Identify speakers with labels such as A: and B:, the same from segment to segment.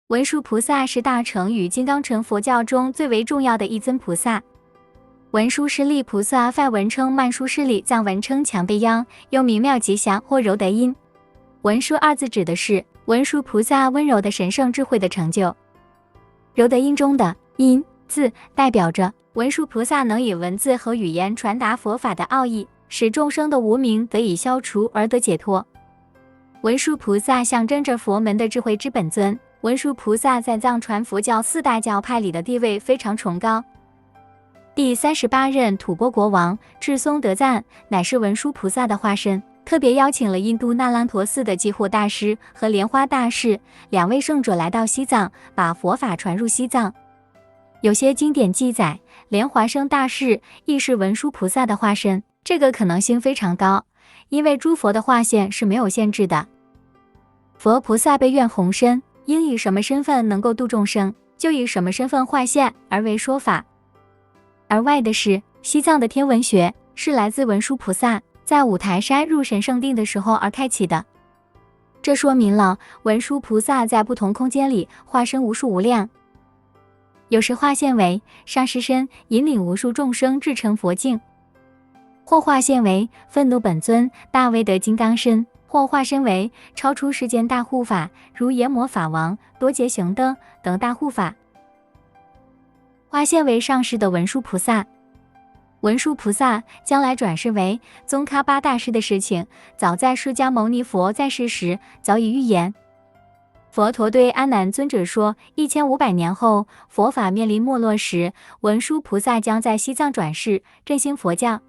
A: 文殊菩萨是大乘与金刚乘佛教中最为重要的一尊菩萨。文殊师利菩萨梵文称曼殊师利，藏文称强贝央，又名妙吉祥或柔德音。文殊二字指的是文殊菩萨温柔的神圣智慧的成就。柔德音中的音字代表着文殊菩萨能以文字和语言传达佛法的奥义，使众生的无明得以消除而得解脱。文殊菩萨象征着佛门的智慧之本尊。文殊菩萨在藏传佛教四大教派里的地位非常崇高。第38任吐蕃国王智松德赞乃是文殊菩萨的化身，特别邀请了印度那兰陀寺的济护大师和莲花大士两位圣者来到西藏，把佛法传入西藏。有些经典记载，莲华生大士亦是文殊菩萨的化身，这个可能性非常高，因为诸佛的化现是没有限制的。佛菩萨被愿宏深，应以什么身份能够度众生，就以什么身份化现而为说法。而外的是，西藏的天文学是来自文殊菩萨在五台山入神圣定的时候而开启的。这说明了文殊菩萨在不同空间里化身无数无量，有时化现为上师身，引领无数众生至成佛境；或化现为愤怒本尊大威德金刚身；或化身为超出世间大护法，如阎魔法王、多劫行灯等大护法。化现为上师的文殊菩萨，文殊菩萨将来转世为宗喀巴大师的事情，早在释迦牟尼佛在世时早已预言。佛陀对阿难尊者说，1500年后佛法面临没落时，文殊菩萨将在西藏转世，振兴佛教。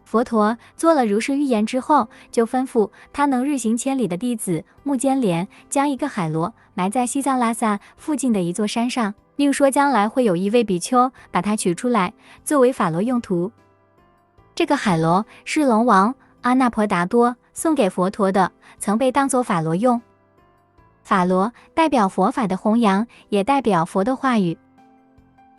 A: 佛陀做了如是预言之后，就吩咐他能日行千里的弟子目犍连将一个海螺埋在西藏拉萨附近的一座山上，并说将来会有一位比丘把它取出来作为法螺用途。这个海螺是龙王阿那婆达多送给佛陀的，曾被当作法螺用。法螺代表佛法的弘扬，也代表佛的话语。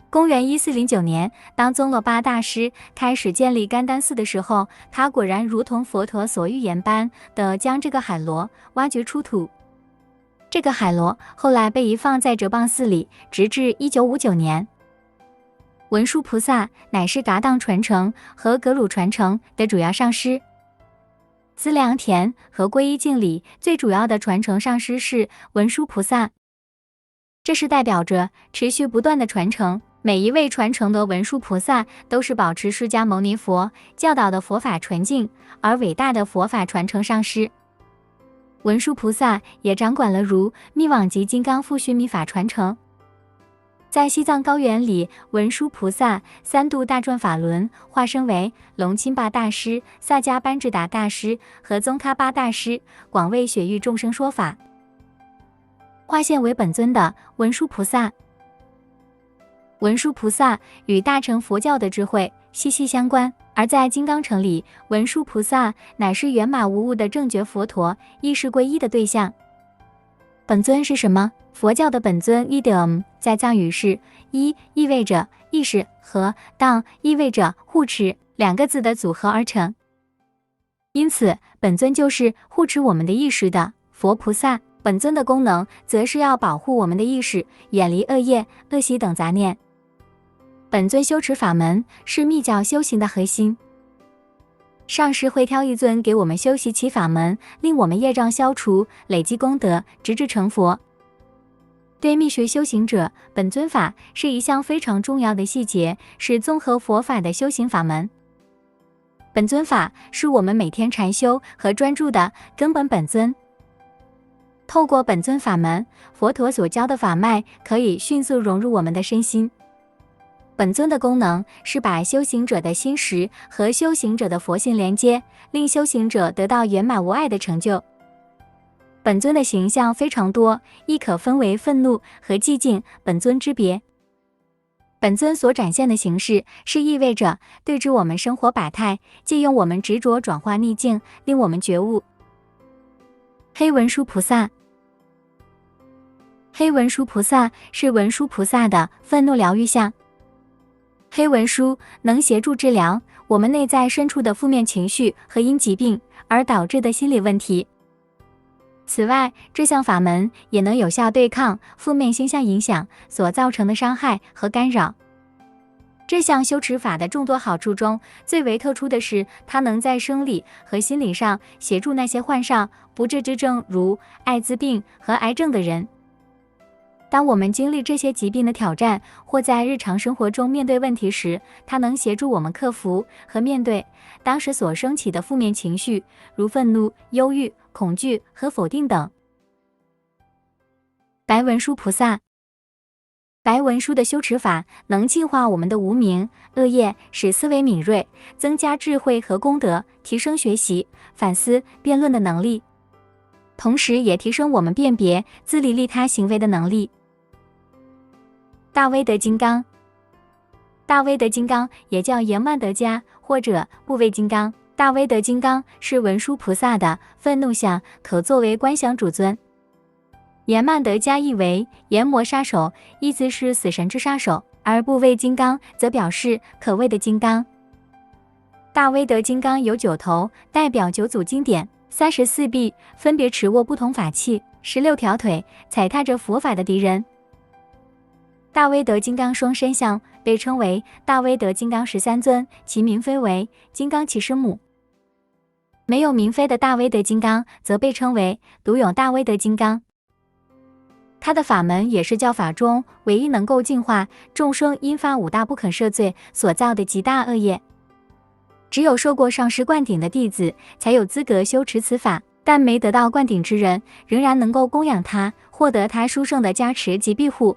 A: 公元1409年，当宗喀巴大师开始建立甘丹寺的时候，他果然如同佛陀所预言般的将这个海螺挖掘出土。这个海螺后来被移放在哲蚌寺里，直至1959年。文殊菩萨乃是噶当传承和格鲁传承的主要上师。资粮田和皈依敬礼最主要的传承上师是文殊菩萨，这是代表着持续不断的传承。每一位传承的文殊菩萨都是保持释迦牟尼佛教导的佛法纯净而伟大的佛法传承上师。文殊菩萨也掌管了如密网及金刚复须弥法传承。在西藏高原里，文殊菩萨三度大转法轮，化身为龙钦巴大师、萨迦班智达大师和宗喀巴大师，广为雪域众生说法。化现为本尊的文殊菩萨，文殊菩萨与大乘佛教的智慧息息相关，而在金刚乘里，文殊菩萨乃是圆满无误的正觉佛陀，亦是皈依的对象。本尊是什么？佛教的本尊 idam 在藏语是一，意味着意识，和当意味着护持两个字的组合而成，因此本尊就是护持我们的意识的佛菩萨。本尊的功能则是要保护我们的意识，远离恶业、恶习等杂念。本尊修持法门是密教修行的核心，上师会挑一尊给我们修习其法门，令我们业障消除，累积功德，直至成佛。对密学修行者，本尊法是一项非常重要的细节，是综合佛法的修行法门。本尊法是我们每天禅修和专注的根本本尊。透过本尊法门，佛陀所教的法脉可以迅速融入我们的身心。本尊的功能是把修行者的心识和修行者的佛性连接，令修行者得到圆满无碍的成就。本尊的形象非常多，亦可分为愤怒和寂静本尊之别。本尊所展现的形式是意味着对治我们生活百态，借用我们执着转化逆境，令我们觉悟。黑文殊菩萨，黑文殊菩萨是文殊菩萨的愤怒疗愈相。黑文殊能协助治疗我们内在深处的负面情绪和因疾病而导致的心理问题。此外，这项法门也能有效对抗负面星象影响所造成的伤害和干扰。这项修持法的众多好处中，最为特殊的是，它能在生理和心理上协助那些患上不治之症，如艾滋病和癌症的人。当我们经历这些疾病的挑战，或在日常生活中面对问题时，它能协助我们克服和面对当时所升起的负面情绪，如愤怒、忧郁、恐惧和否定等。白文殊菩萨，白文殊的修持法能净化我们的无明恶业，使思维敏锐，增加智慧和功德，提升学习、反思、辩论的能力，同时也提升我们辨别、自利利他行为的能力。大威德金刚，大威德金刚也叫延曼德迦或者部位金刚。大威德金刚是文殊菩萨的愤怒相，可作为观想主尊。延曼德迦意为炎魔杀手，意思是死神之杀手，而部位金刚则表示可畏的金刚。大威德金刚有9头，代表9组经典，34臂，分别持握不同法器，16条腿，踩踏着佛法的敌人。大威德金刚双身像被称为大威德金刚13尊，其名妃为金刚骑士母。没有名妃的大威德金刚则被称为独有大威德金刚。他的法门也是教法中唯一能够净化众生因发5大不可赦罪所造的极大恶业。只有受过上师灌顶的弟子才有资格修持此法，但没得到灌顶之人仍然能够供养他，获得他殊胜的加持及庇护。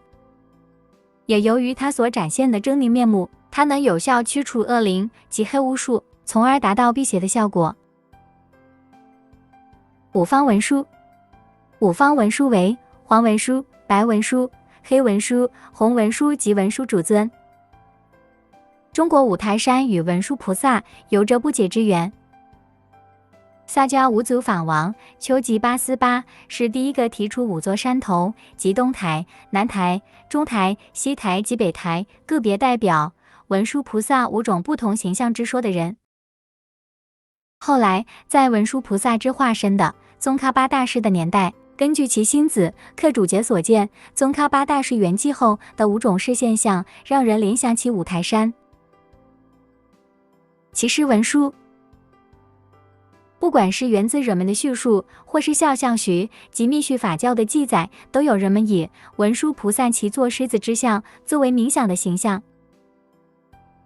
A: 也由于他所展现的狰狞面目，他能有效驱除恶灵及黑巫术，从而达到辟邪的效果。五方文殊，五方文殊为黄文殊、白文殊、黑文殊、红文殊及文殊主尊。中国五台山与文殊菩萨有着不解之缘。萨迦五祖法王丘吉巴斯巴是第一个提出5座山头，即东台、南台、中台、西台及北台，个别代表文殊菩萨5种不同形象之说的人。后来，在文殊菩萨之化身的宗喀巴大士的年代，根据其星子克主节所见，宗喀巴大士圆寂后的5种视现象，让人联想起五台山。其实文殊，不管是源自人们的叙述，或是肖像学及密续法教的记载，都有人们以文殊菩萨骑坐狮子之象作为冥想的形象。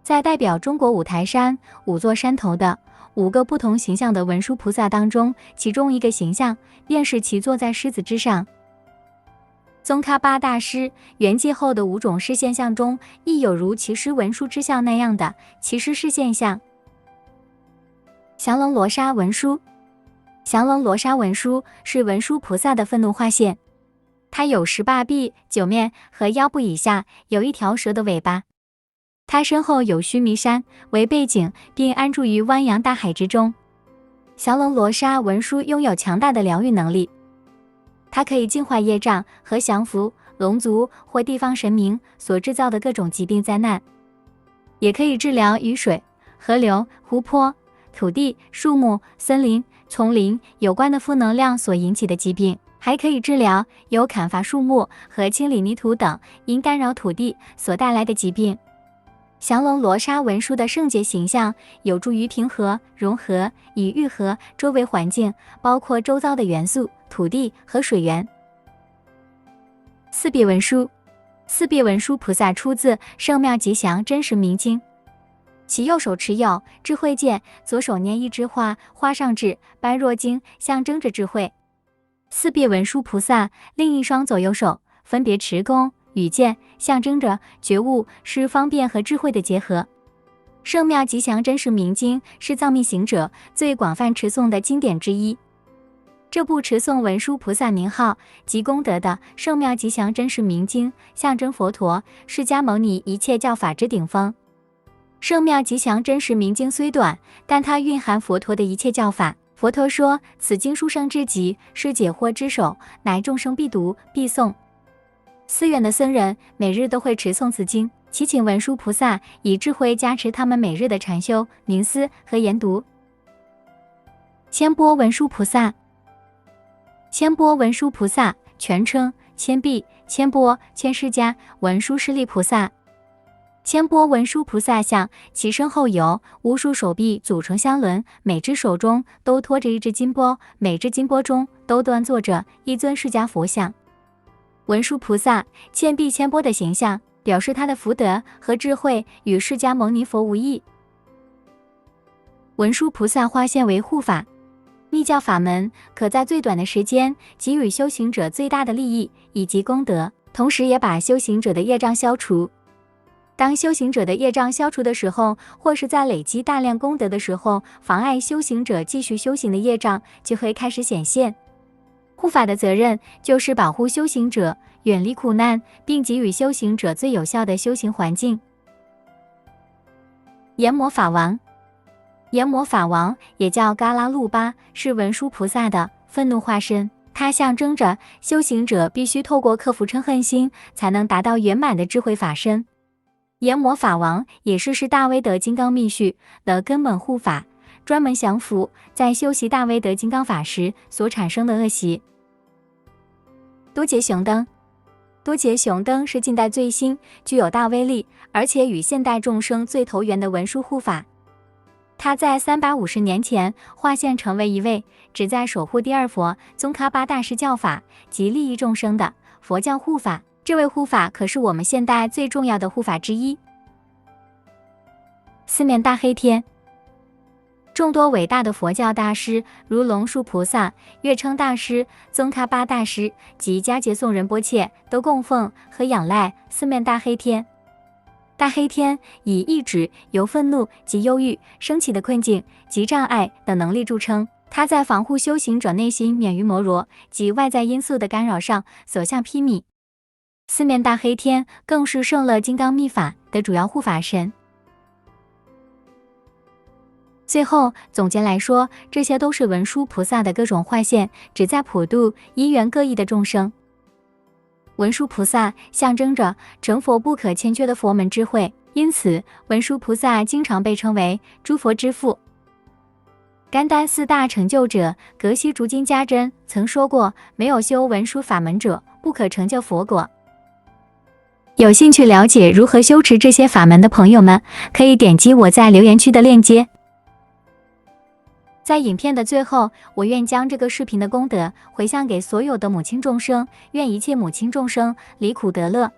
A: 在代表中国五台山5座山头的5个不同形象的文殊菩萨当中，其中一个形象便是骑坐在狮子之上。宗喀巴大师圆寂后的5种视现象中，亦有如骑狮文殊之象那样的骑狮视现象。降龙罗刹文殊，降龙罗刹文殊是文殊菩萨的愤怒化现，他有18臂、9面和腰部以下有一条蛇的尾巴。他身后有须弥山为背景，并安住于汪洋大海之中。降龙罗刹文殊拥有强大的疗愈能力，它可以净化业障和降服龙族或地方神明所制造的各种疾病灾难，也可以治疗与水、河流、湖泊、土地、树木、森林、丛林有关的负能量所引起的疾病，还可以治疗由砍伐树木和清理泥土等因干扰土地所带来的疾病。降龙罗刹文殊的圣洁形象有助于平和、融合，以愈合周围环境，包括周遭的元素、土地和水源。四臂文殊，四臂文殊菩萨出自《圣妙吉祥真实明经》，其右手持有智慧剑，左手拈一枝花，花上智般若经，象征着智慧。四臂文殊菩萨另一双左右手分别持弓与剑，象征着觉悟，是方便和智慧的结合。圣妙吉祥真实明经是藏密行者最广泛持诵的经典之一。这部持诵文殊菩萨名号及功德的圣妙吉祥真实明经，象征佛陀、释迦牟尼一切教法之顶峰。圣妙吉祥真实明经虽短，但它蕴含佛陀的一切教法。佛陀说，此经殊胜至极，是解惑之首，乃众生必读必诵。寺院的僧人每日都会持诵此经，祈请文殊菩萨以智慧加持他们每日的禅修、冥思和研读。千波文殊菩萨，千波文殊菩萨，全称千臂、千波、千释迦文殊师利菩萨。千波文殊菩萨像，其身后有无数手臂组成相轮，每只手中都托着一只金钵，每只金钵中都端坐着一尊释迦佛像。文殊菩萨千臂千波的形象，表示他的福德和智慧与释迦牟尼佛无异。文殊菩萨化现为护法。密教法门可在最短的时间给予修行者最大的利益以及功德，同时也把修行者的业障消除。当修行者的业障消除的时候，或是在累积大量功德的时候，妨碍修行者继续修行的业障就会开始显现。护法的责任就是保护修行者，远离苦难，并给予修行者最有效的修行环境。阎魔法王，阎魔法王也叫嘎拉路巴，是文殊菩萨的愤怒化身。它象征着修行者必须透过克服嗔恨心，才能达到圆满的智慧法身。阎魔法王也是大威德金刚密续的根本护法，专门降服在修习大威德金刚法时所产生的恶习。多杰雄灯，多杰雄灯是近代最新、具有大威力，而且与现代众生最投缘的文殊护法。他在350年前化现成为一位旨在守护第二佛宗喀巴大师教法及利益众生的佛教护法。这位护法可是我们现代最重要的护法之一。四面大黑天，众多伟大的佛教大师，如龙树菩萨、月称大师、宗喀巴大师及迦杰颂仁波切，都供奉和仰赖四面大黑天。大黑天以抑制由愤怒及忧郁升起的困境及障碍等能力著称，他在防护修行者内心免于魔罗及外在因素的干扰上所向披靡。四面大黑天更是圣乐金刚密法的主要护法神。最后总结来说，这些都是文殊菩萨的各种化现，旨在普度因缘各异的众生。文殊菩萨象征着成佛不可欠缺的佛门智慧，因此文殊菩萨经常被称为诸佛之父。甘丹四大成就者格西竺金迦真曾说过，没有修文殊法门者不可成就佛果。有兴趣了解如何修持这些法门的朋友们，可以点击我在留言区的链接。在影片的最后，我愿将这个视频的功德回向给所有的母亲众生，愿一切母亲众生离苦得乐。